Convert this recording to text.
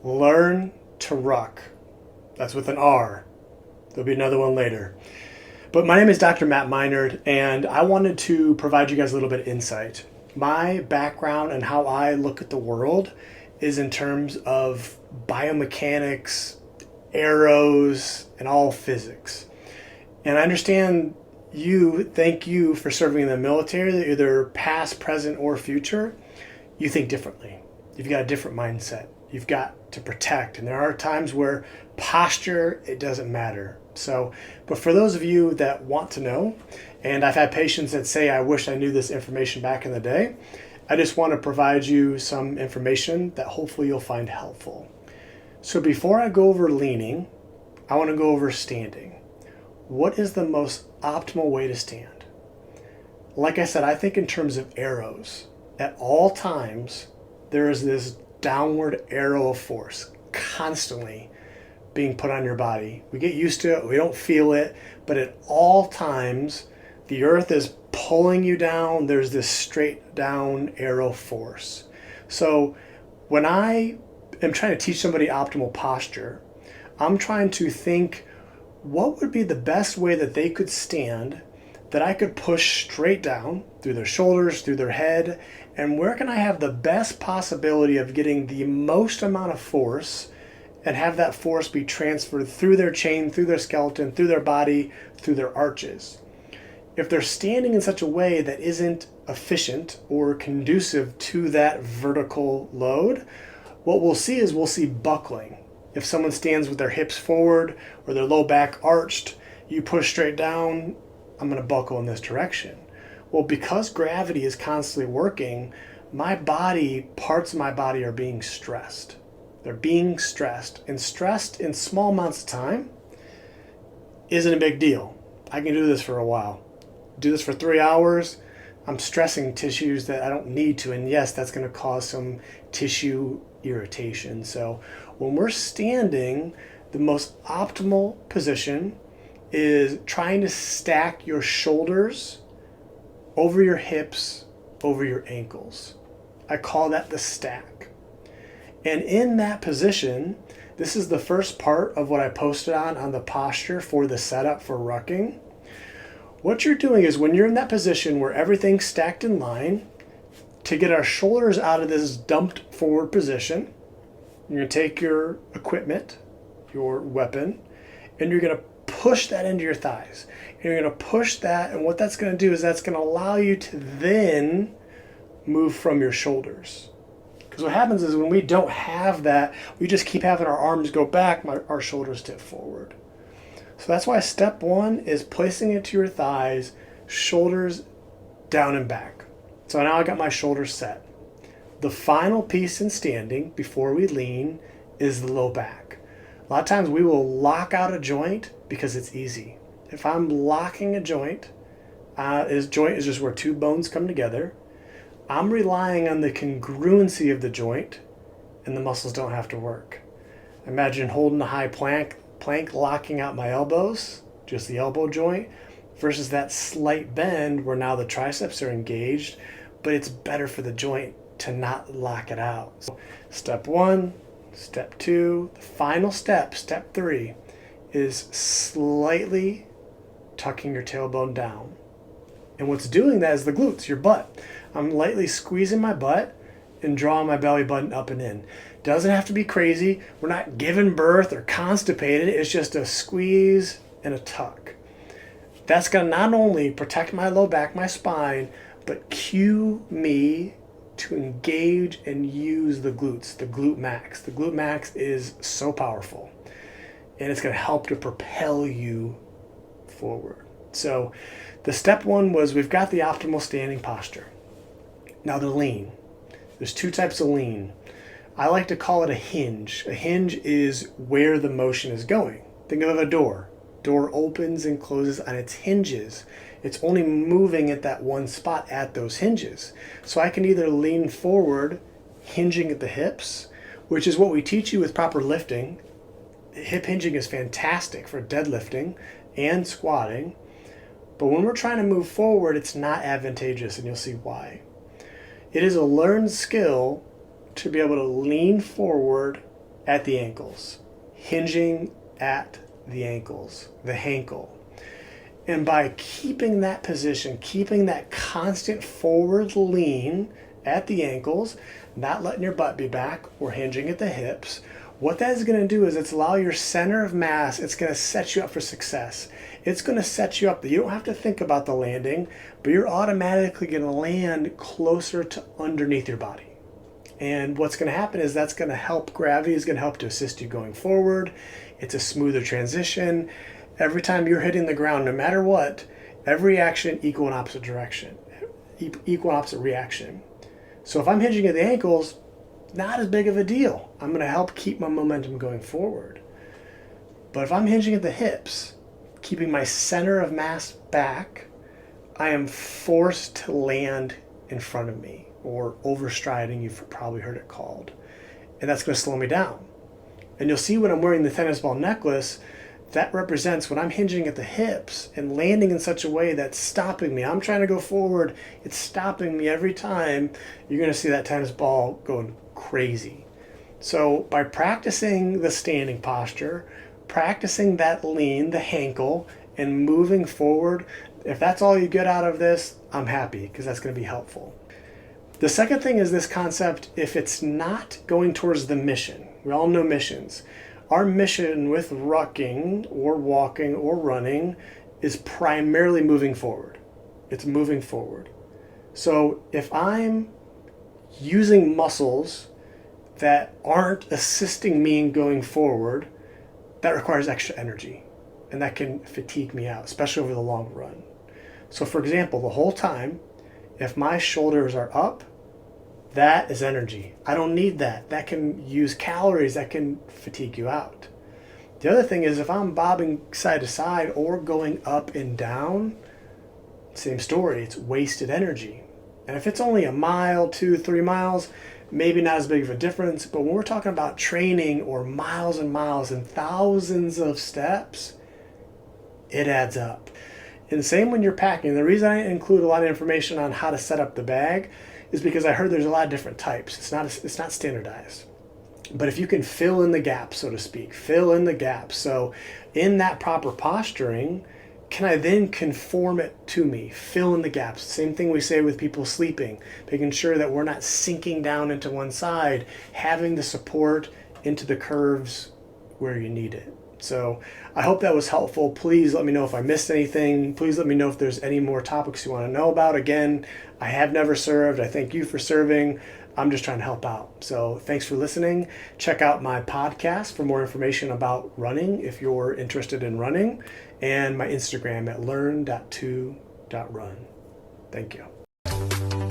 Learn to ruck. That's with an R. There'll be another one later. But my name is Dr. Matt Minard, and I wanted to provide you guys a little bit of insight. My background and how I look at the world is in terms of biomechanics, arrows, and all physics. And I understand thank you for serving in the military, either past, present, or future. You think differently. You've got a different mindset. You've got to protect. And there are times where posture, it doesn't matter. But for those of you that want to know, and I've had patients that say, I wish I knew this information back in the day, I just want to provide you some information that hopefully you'll find helpful. So before I go over leaning, I want to go over standing. What is the most optimal way to stand? Like I said, I think in terms of arrows. At all times, there is this downward arrow of force constantly being put on your body. We get used to it, we don't feel it, but at all times, the earth is pulling you down. There's this straight down arrow force. So when I am trying to teach somebody optimal posture, I'm trying to think what would be the best way that they could stand that I could push straight down through their shoulders, through their head, and where can I have the best possibility of getting the most amount of force and have that force be transferred through their chain, through their skeleton, through their body, through their arches. If they're standing in such a way that isn't efficient or conducive to that vertical load, what we'll see is buckling. If someone stands with their hips forward or their low back arched, you push straight down, I'm going to buckle in this direction. Well, because gravity is constantly working, parts of my body are being stressed. They're being stressed, and stressed in small amounts of time isn't a big deal. I can do this for a while. Do this for 3 hours, I'm stressing tissues that I don't need to, and yes, that's going to cause some tissue irritation. So when we're standing, the most optimal position is trying to stack your shoulders over your hips, over your ankles. I call that the stack. And in that position, this is the first part of what I posted on the posture for the setup for rucking. What you're doing is when you're in that position where everything's stacked in line, to get our shoulders out of this dumped forward position, you're going to take your equipment, your weapon, and you're going to push that into your thighs. And you're going to push that, and what that's going to do is that's going to allow you to then move from your shoulders. Because what happens is when we don't have that, we just keep having our arms go back, our shoulders tip forward. So that's why step one is placing it to your thighs, shoulders down and back. So now I got my shoulders set. The final piece in standing before we lean is the low back. A lot of times we will lock out a joint because it's easy. If I'm locking a joint, joint is just where two bones come together. I'm relying on the congruency of the joint, and the muscles don't have to work. Imagine holding a high plank, locking out my elbows, just the elbow joint, versus that slight bend where now the triceps are engaged, but it's better for the joint to not lock it out. So step one, step two, the final step, step three, is slightly tucking your tailbone down. And what's doing that is the glutes, your butt. I'm lightly squeezing my butt and drawing my belly button up and in. Doesn't have to be crazy. We're not giving birth or constipated. It's just a squeeze and a tuck. That's going to not only protect my low back, my spine, but cue me to engage and use the glutes, the glute max. The glute max is so powerful, and it's going to help to propel you forward. So the step one was we've got the optimal standing posture. Now the lean. There's two types of lean. I like to call it a hinge. A hinge is where the motion is going. Think of a door. Door opens and closes on its hinges. It's only moving at that one spot at those hinges. So I can either lean forward, hinging at the hips, which is what we teach you with proper lifting. Hip hinging is fantastic for deadlifting and squatting. But when we're trying to move forward, it's not advantageous, and you'll see why. It is a learned skill to be able to lean forward at the ankles, hinging at the ankles, the hANKLE. And by keeping that position, keeping that constant forward lean at the ankles, not letting your butt be back or hinging at the hips, what that is going to do is it's allow your center of mass, it's going to set you up for success. It's going to set you up that you don't have to think about the landing, but you're automatically going to land closer to underneath your body. And what's going to happen is that's going to help, gravity is going to help to assist you going forward. It's a smoother transition. Every time you're hitting the ground, no matter what, every action equal and opposite direction, equal and opposite reaction. So if I'm hinging at the ankles, not as big of a deal. I'm going to help keep my momentum going forward. But if I'm hinging at the hips, keeping my center of mass back, I am forced to land in front of me, or overstriding, you've probably heard it called. And that's going to slow me down. And you'll see when I'm wearing the tennis ball necklace, that represents when I'm hinging at the hips and landing in such a way that's stopping me. I'm trying to go forward, it's stopping me every time. You're going to see that tennis ball going crazy. So by practicing the standing posture, practicing that lean, the hANKLE, and moving forward, if that's all you get out of this, I'm happy, because that's going to be helpful. The second thing is this concept, if it's not going towards the mission, we all know missions. Our mission with rucking or walking or running is primarily moving forward. It's moving forward. So if I'm using muscles that aren't assisting me in going forward, that requires extra energy, and that can fatigue me out, especially over the long run. So for example, the whole time, if my shoulders are up, that is energy. I don't need that. That can use calories, that can fatigue you out. The other thing is if I'm bobbing side to side or going up and down, same story, it's wasted energy. And if it's only a mile, 2, 3 miles, maybe not as big of a difference, but when we're talking about training or miles and miles and thousands of steps, it adds up. And same when you're packing. The reason I include a lot of information on how to set up the bag is because I heard there's a lot of different types. It's not standardized. But if you can fill in the gaps, so to speak, fill in the gaps. So in that proper posturing, can I then conform it to me? Fill in the gaps. Same thing we say with people sleeping, making sure that we're not sinking down into one side, having the support into the curves where you need it. So I hope that was helpful. Please let me know if I missed anything. Please let me know if there's any more topics you want to know about. Again, I have never served. I thank you for serving. I'm just trying to help out. So thanks for listening. Check out my podcast for more information about running if you're interested in running, and my Instagram at learn.to.run. Thank you.